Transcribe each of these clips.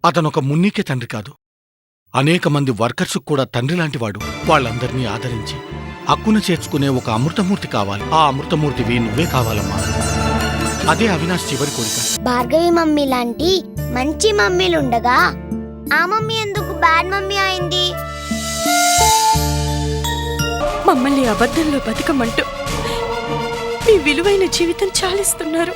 అతనొక మున్నీకే తండ్రి కాదు, అనేక మంది వర్కర్స్ కూడా తండ్రి లాంటివాడు. వాళ్ళందర్నీ ఆదరించి హక్కున చేర్చుకునే ఒక అమృతమూర్తి కావాలి. ఆ అమృతమూర్తివి నువ్వే కావాలమ్మా. అదే అవినాష్ చివరి కోరిక. భార్గవి మమ్మీ లాంటి మంచి మమ్మీలుండగా ఆ మమ్మీ ఎందుకు బ్యాడ్ మమ్మీ అయింది? మమ్మల్ని అబద్ధంలో బతకమంటూ మీ విలువైన జీవితం చాలిస్తున్నారు.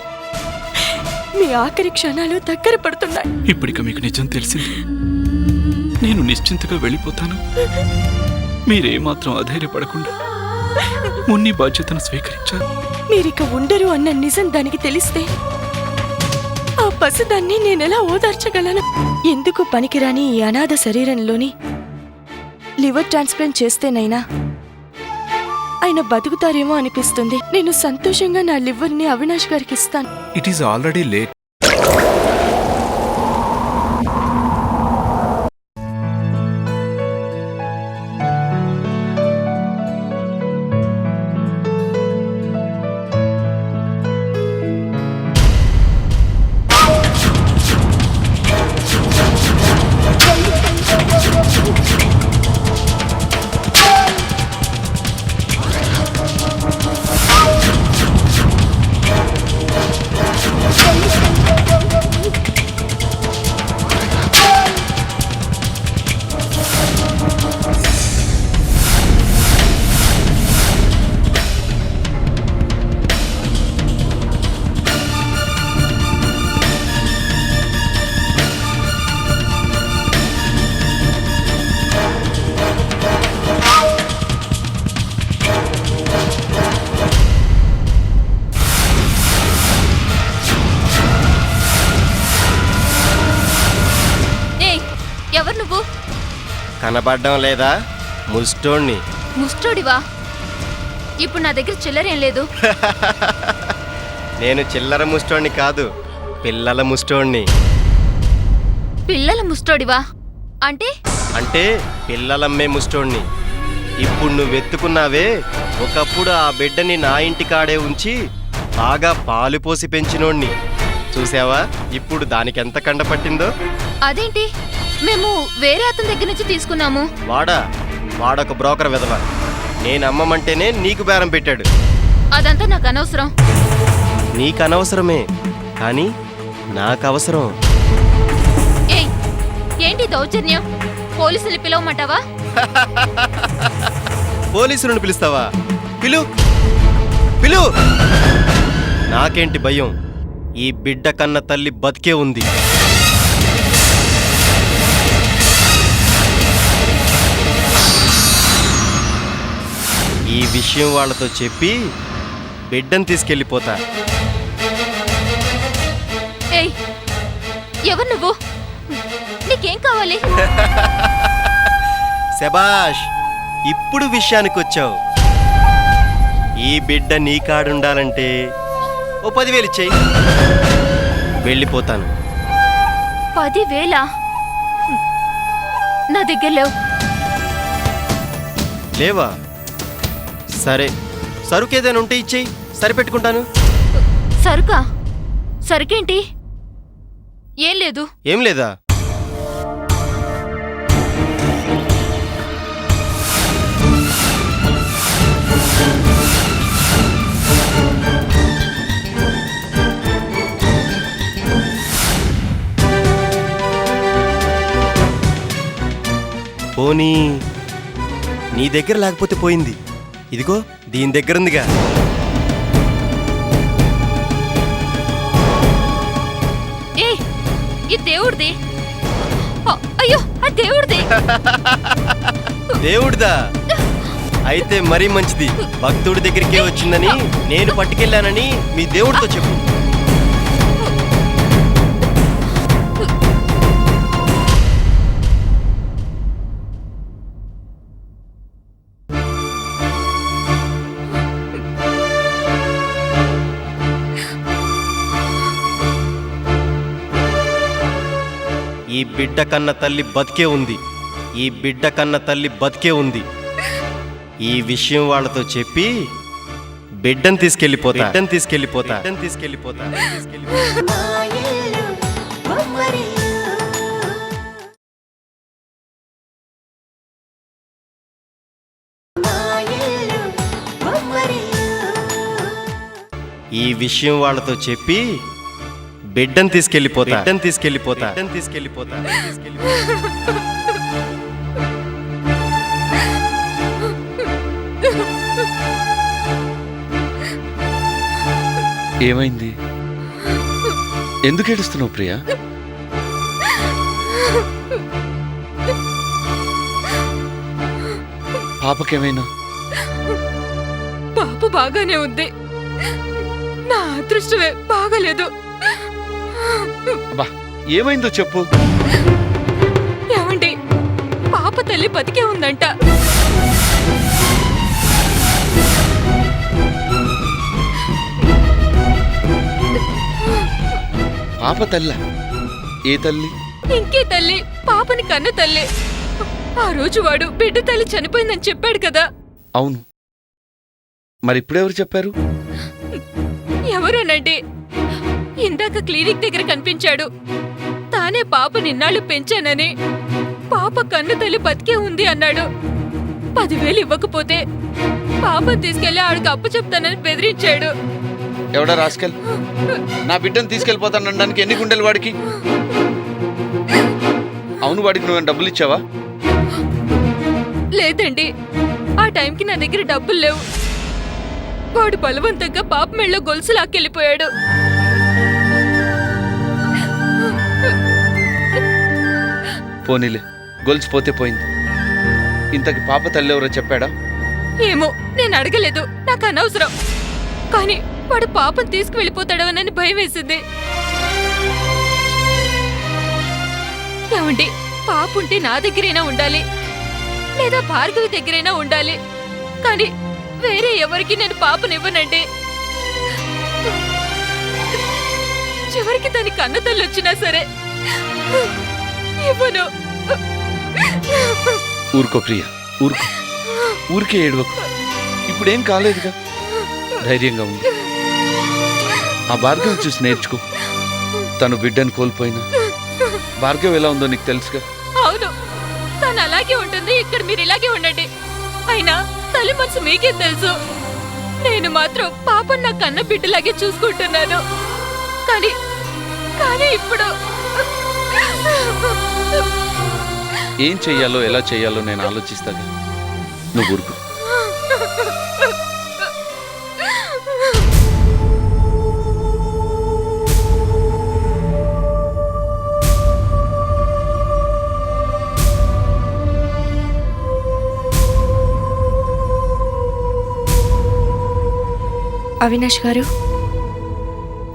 మీ ఆఖరి క్షణాలు దగ్గర పడుతున్నాయి. ఇప్పటిక మీకు నిజం తెలిసింది. నేను నిశ్చింతగా వెళ్ళిపోతాను. మీరేమాత్రం అధైర్యపడకుండా మున్ని బాధ్యతను స్వీకరించారు. మీరిక ఉండరు అన్న నిజం దానికి తెలిస్తే ఆ పసిదాన్ని నేనెలా ఓదార్చగలను? ఎందుకు పనికిరాని ఈ అనాథ శరీరంలోని లివర్ ట్రాన్స్ప్లాంట్ చేస్తేనైనా ఆయన బతుకుతారేమో అనిపిస్తుంది. నేను సంతోషంగా నా లివర్ని అవినాష్ గారికి ఇస్తాను. It is already late. ఎవరు నువ్వు? కనబడ్డం లేదా? ముస్టోణ్ణి. ముస్టోడివా? ఇప్పుడు నా దగ్గర చిల్లరేం లేదు. నేను చిల్లర ముస్టోణ్ణి కాదు, పిల్లల ముస్టోణ్ణి. పిల్లల ముస్టోడివా అంటే? అంటే పిల్లలమ్మే ముస్టోణ్ణి. ఇప్పుడు నువ్వు వెతుకున్నావే, ఒకప్పుడు ఆ బిడ్డని నా ఇంటికాడే ఉంచి బాగా పాలు పోసి పెంచినోణ్ణి. చూసావా ఇప్పుడు దానికెంత కండ పట్టిందో? అదేంటి, మేము వేరే అతని దగ్గర నుంచి తీసుకున్నాము. వాడొక బ్రోకర్ విధవ. నేను అమ్మమంటేనే నీకు బేరం పెట్టాడు. అదంతా నాకు అనవసరం. నీకు అనవసరమే, కానీ నాకు అవసరం. ఏయ్, ఏంటి దౌర్జన్యం? పోలీసులు పిలవమంటావా? పోలీసులను పిలుస్తావా? పిలు. నాకేంటి భయం? ఈ బిడ్డ కన్న తల్లి బతికే ఉంది. ఈ విషయం వాళ్ళతో చెప్పి బిడ్డను తీసుకెళ్ళిపోతా. ఏయ్, ఎవరు నువ్వు? నీకేం కావాలి? శబాష్, ఇప్పుడు విషయానికి వచ్చావు. ఈ బిడ్డ నీ కాడుండాలంటే ఓ 10,000 ఇచ్చేయి, వెళ్ళిపోతాను. 10,000? నా దగ్గర లేవు. లేవా? సరే, సరుకేదైనా ఉంటే ఇచ్చేయి, సరిపెట్టుకుంటాను. సరుకా? సరుకేంటి? ఏం లేదు. ఏం లేదా? పోనీ నీ దగ్గర లేకపోతే పోయింది, ఇదిగో దీని దగ్గరుందిగా. ఏ, ఈ దేవుడిది. అయ్యో, ఆ దేవుడిది. దేవుడిదా? అయితే మరీ మంచిది. భక్తుడి దగ్గరికే వచ్చిందని నేను పట్టుకెళ్ళానని మీ దేవుడితో చెప్పు. ఈ బిడ్డ కన్న తల్లి బతికే ఉంది. ఈ బిడ్డ కన్న తల్లి బతికే ఉంది. ఈ విషయం వాళ్ళతో చెప్పి బిడ్డను తీసుకెళ్ళిపోతా. ఈ విషయం వాళ్ళతో చెప్పి బిడ్డను తీసుకెళ్ళిపోతా. ఏమైంది? ఎందుకు ఏడుస్తున్నావు ప్రియా? పాపకేమైనా? పాప బాగానే ఉంది, నా అదృష్టమే బాగాలేదు. అబ్బా, ఏమైందో చెప్పు. ఏమండి, పాప తల్లి బతికే ఉందంట. పాప తల్ల? ఏ తల్లి? ఇంకే తల్లి, పాపని కన్న తల్లి. ఆ రోజు వాడు బిడ్డ తల్లి చనిపోయిందని చెప్పాడు కదా. అవును, మరి ఇప్పుడెవరు చెప్పారు? ఎవరోనండి, ఇందాక క్లినిక్ దగ్గర కనిపించాడు. తానే పాప నిన్నాళ్ళు పెంచానని, పాప కన్ను తల్లి బతికే ఉంది అన్నాడు. 10,000 ఇవ్వకపోతే పాపను తీసుకెళ్లి ఆడికి అప్పు చెప్తానని బెదిరించాడు. ఎవడా రాస్కెల్? నా బిడ్డను తీసుకెళ్ళిపోతానడానికి ఎన్ని గుండెలు వాడికి? అవును, వాడికి నువ్వు డబ్బులు ఇచ్చావా? లేదండి, ఆ టైంకి నా దగ్గర డబ్బులు లేవు. వాడు బలవంతంగా పాప మెళ్ళలో గొలుసు లాక్కెళ్ళిపోయాడు. పోనీలే, గొలుసుపోతే పోయింది. ఇంతకి పాప తల్లి ఎవరో చెప్పాడా? ఏమో, నేను అడగలేదు, నాకు అనవసరం. కానీ వాడు పాపను తీసుకువెళ్ళిపోతాడోనని భయం వేసింది. ఏమండి, పాప ఉంటే నా దగ్గరైనా ఉండాలి, లేదా భార్గవి దగ్గరైనా ఉండాలి. కానీ వేరే ఎవరికి నేను పాపనివ్వనండి. చివరికి దాని కన్న తల్లి వచ్చినా సరే ఇవ్వను. ఊరుకో ప్రియా, ఊరుకో. ఊరికే ఏడవకు. ఇప్పుడేం కాలేదుగా, ధైర్యంగా ఉంది. ఆ భార్గవి చూసి నేర్చుకో. తను బిడ్డను కోల్పోయినా భార్గవి ఎలా ఉందో నీకు తెలుసుగా. అవును, తను అలాగే ఉంటుంది. ఇక్కడ మీరు ఇలాగే ఉండండి. అయినా తల్లి మనసు మీకేం తెలుసు. నేను మాత్రం పాపను నా కన్న బిడ్డలాగే చూసుకుంటున్నాను. కానీ కానీ ఇప్పుడు ఏం చెయ్యాలో ఎలా చెయ్యాలో నేను ఆలోచిస్తాగా. నువ్వు ఊరుకో.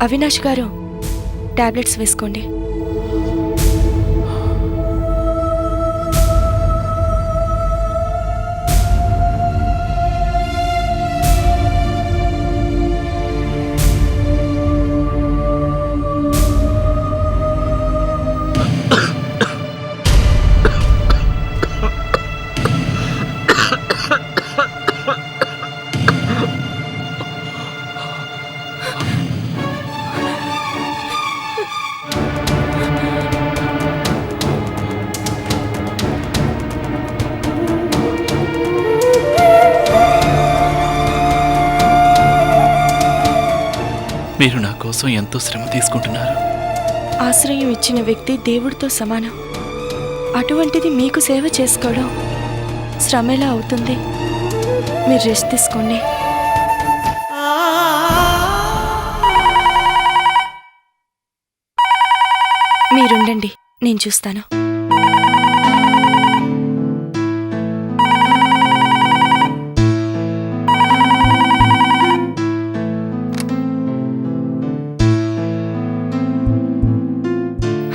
అవినాష్ గారు టాబ్లెట్స్ వేసుకోండి. మీరు నా కోసం ఎంతో శ్రమ తీసుకుంటున్నారు. ఆశ్రయం ఇచ్చిన వ్యక్తి దేవుడితో సమానం. అటువంటిది మీకు సేవ చేసుకోవడం శ్రమ ఎలా అవుతుంది? మీరు రెస్ట్ తీసుకోండి. మీరుండండి, నేను చూస్తాను.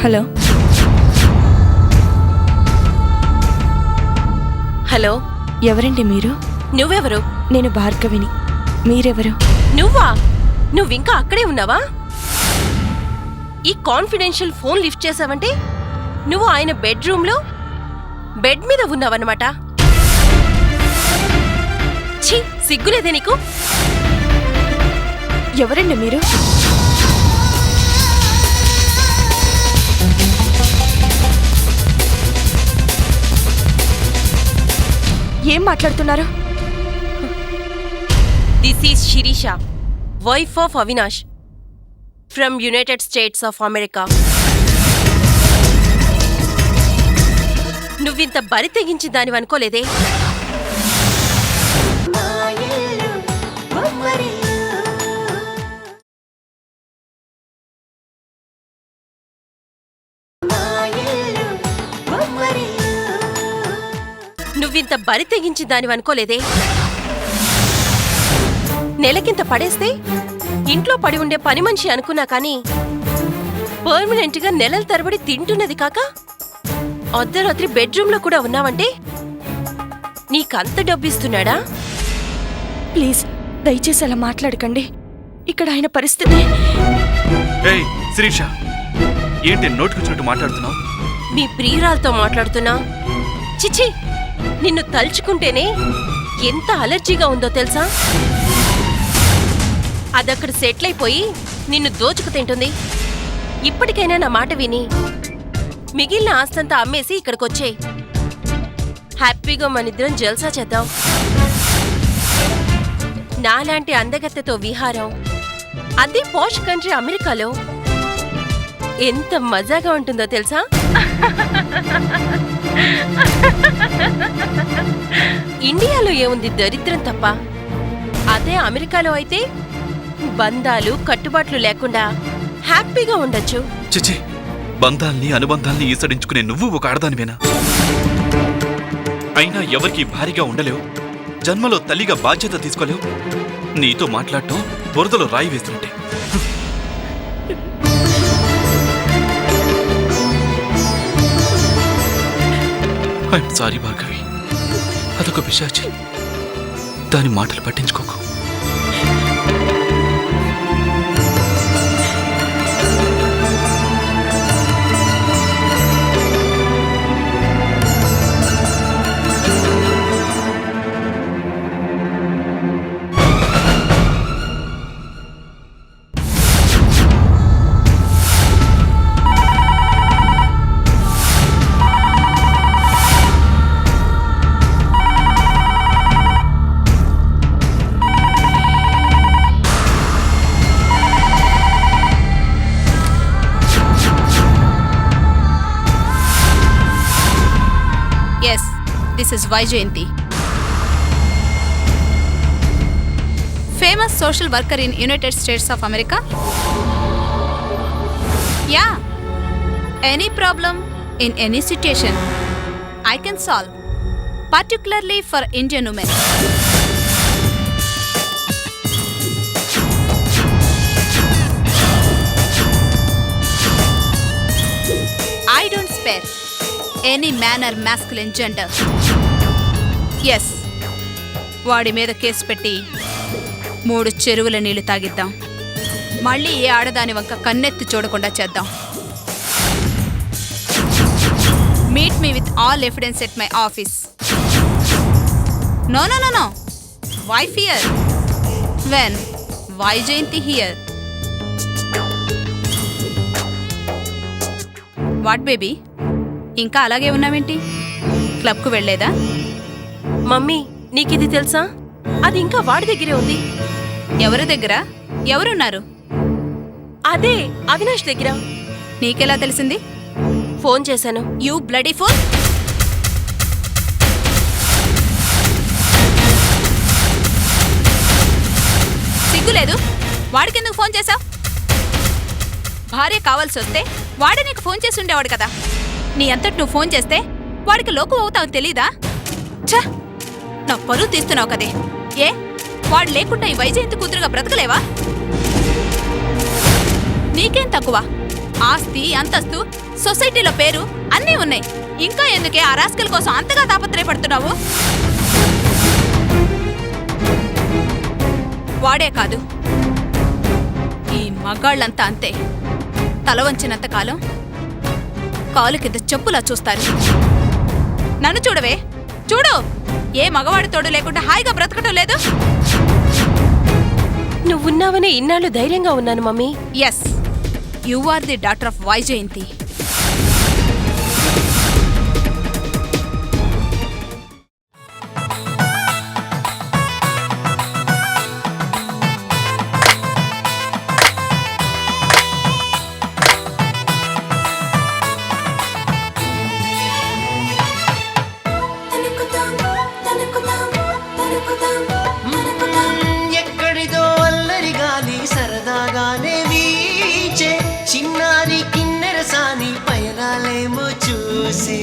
హలో హలో, ఎవరండి మీరు? నువ్వెవరు? నేను భార్గవిని. మీరెవరు? నువ్వా? నువ్వింకా అక్కడే ఉన్నావా? ఈ కాన్ఫిడెన్షియల్ ఫోన్ లిఫ్ట్ చేసావంటే నువ్వు ఆయన బెడ్రూమ్లో బెడ్ మీద ఉన్నావన్నమాట. ఛీ, సిగ్గులేదే నీకు? ఎవరండి మీరు? ఏం మాట్లాడుతున్నారు? This is Shirisha, wife of Avinash from United States of America. నువ్వింత బరి తెగించి దానివనుకోలేదే. నువ్వింత బరి తెగించి దానివనుకోలేదే. నెలకింత పడేస్తే ఇంట్లో పడి ఉండే పని మనిషి అనుకున్నా కానీ పర్మనెంట్ గా నెలల తరబడి తింటున్నది కాక అర్ధరాత్రి బెడ్రూమ్ లో కూడా ఉన్నావంటే నీకంత డబ్బిస్తున్నాడా? ప్లీజ్ దయచేసి అలా మాట్లాడకండి. ఇక్కడ ఆయన పరిస్థితి. ఏయ్ శిరీష, ఏంటి నోటికొచ్చినట్టు మాట్లాడుతున్నావు? మీ ప్రియురాలతో మాట్లాడుతున్నా. చిచి, నిన్ను తలుచుకుంటేనే ఎంత అలర్జీగా ఉందో తెలుసా? అదక్కడ సెటిల్ అయిపోయి నిన్ను దోచుకు తింటుంది. ఇప్పటికైనా నా మాట విని మిగిలిన ఆస్తంతా అమ్మేసి ఇక్కడికొచ్చేయ్. హ్యాపీగా మనిద్దరం జల్సా చేద్దాం. నాలాంటి అందగత్తెతో విహారం, అదే పాష్ కంట్రీ అమెరికాలో ఎంత మజాగా ఉంటుందో తెలుసా? ఇండియాలో ఏముంది దరిద్రం తప్ప. అదే అమెరికాలో అయితే బంధాలు కట్టుబాట్లు లేకుండా హ్యాపీగా ఉండొచ్చు. చిచి, బంధాల్ని అనుబంధాల్ని ఈసడించుకునే నువ్వు ఒక ఆడదానివేనా? అయినా ఎవరికి భారీగా ఉండలేవు, జన్మలో తల్లిగా బాధ్యత తీసుకోలేవు. నీతో మాట్లాడటం బురదలో రాయి వేసినట్టే. ఐఎమ్ సారీ భార్గవి, అదొక పిశాచి. దాని మాటలు పట్టించుకోకు. Yes, this is Vaijayanti. Famous social worker in United States of America. Yeah, any problem in any situation I can solve, particularly for Indian women. I don't spare any man or masculine gender. Yes, వాడి మీద case పెట్టి 3 చెరువుల నీళ్లు తాగిద్దాం. మళ్ళీ ఏ ఆడదాని వంక కన్నెత్తి చూడకుండా చేద్దాం. Meet me with all evidence at my office. No no no no, wife here when Vaijayanti here. What baby, ఇంకా అలాగే ఉన్నావేంటి? క్లబ్కు వెళ్లేదా? మమ్మీ, నీకిది తెలుసా? అది ఇంకా వాడి దగ్గరే ఉంది. ఎవరి దగ్గర? ఎవరున్నారు? అదే అవినాష్ దగ్గర. నీకెలా తెలిసింది? ఫోన్ చేశాను. You bloody phone! సిగ్గులేదు? వాడికెందుకు ఫోన్ చేశావు? భార్య కావాల్సి వస్తే వాడే నీకు ఫోన్ చేసి ఉండేవాడు కదా. నీ అంతటి నువ్వు ఫోన్ చేస్తే వాడికి లోకు అవుతావు తెలీదా? ఛ, నా పరువు తీస్తున్నావు కదే. ఏ, వాడు లేకుండా ఈ వైజయంతి కూతురుగా బ్రతకలేవా? నీకేం తక్కువ? ఆస్తి, అంతస్తు, సొసైటీలో పేరు అన్నీ ఉన్నాయి. ఇంకా ఎందుకే ఆ రాస్కల్ కోసం అంతగా తాపత్రయపడుతున్నావు? వాడే కాదు, ఈ మగాళ్ళంతా అంతే. తల వంచినంత కాలం కాలు కింద చెప్పులా చూస్తారు. నన్ను చూడవే, చూడు. ఏ మగవాడి తోడు లేకుండా హాయిగా బ్రతకటం లేదు. నువ్వున్నావనే ఇన్నాళ్ళు ధైర్యంగా ఉన్నాను mummy. Yes, you are the daughter of Vaijayanti. చూసి